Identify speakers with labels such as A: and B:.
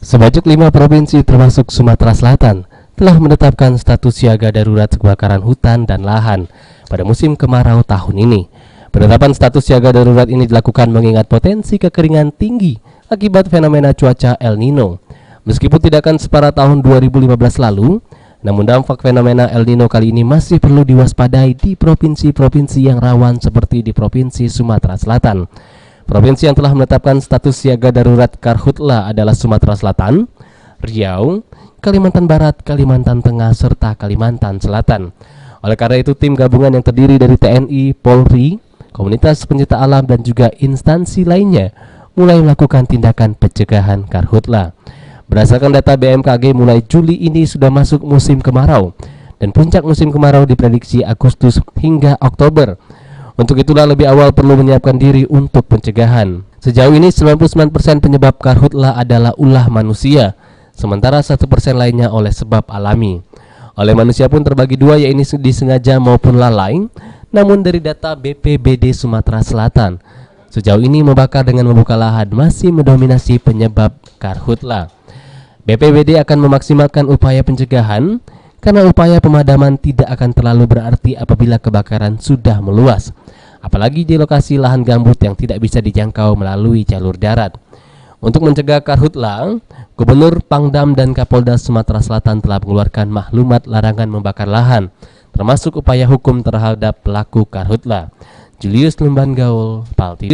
A: Sebanyak 5 provinsi termasuk Sumatera Selatan telah menetapkan status siaga darurat kebakaran hutan dan lahan pada musim kemarau tahun ini. Penetapan status siaga darurat ini dilakukan mengingat potensi kekeringan tinggi akibat fenomena cuaca El Nino. Meskipun tidak akan separah tahun 2015 lalu, namun dampak fenomena El Nino kali ini masih perlu diwaspadai di provinsi-provinsi yang rawan seperti di Provinsi Sumatera Selatan. Provinsi yang telah menetapkan status siaga darurat karhutla adalah Sumatera Selatan, Riau, Kalimantan Barat, Kalimantan Tengah, serta Kalimantan Selatan. Oleh karena itu, tim gabungan yang terdiri dari TNI, Polri, komunitas pencinta alam, dan juga instansi lainnya mulai melakukan tindakan pencegahan karhutla. Berdasarkan data BMKG, mulai Juli ini sudah masuk musim kemarau, dan puncak musim kemarau diprediksi Agustus hingga Oktober. Untuk itulah lebih awal perlu menyiapkan diri untuk pencegahan. Sejauh ini 99% penyebab karhutla adalah ulah manusia, sementara 1% lainnya oleh sebab alami. Oleh manusia pun terbagi dua, yaitu disengaja maupun lalai. Namun dari data BPBD Sumatera Selatan, sejauh ini membakar dengan membuka lahan masih mendominasi penyebab karhutla. BPBD akan memaksimalkan upaya pencegahan karena upaya pemadaman tidak akan terlalu berarti apabila kebakaran sudah meluas, apalagi di lokasi lahan gambut yang tidak bisa dijangkau melalui jalur darat. Untuk mencegah karhutla, Gubernur, Pangdam, dan Kapolda Sumatera Selatan telah mengeluarkan maklumat larangan membakar lahan, termasuk upaya hukum terhadap pelaku karhutla. Julius Lumban Gaul, Palti.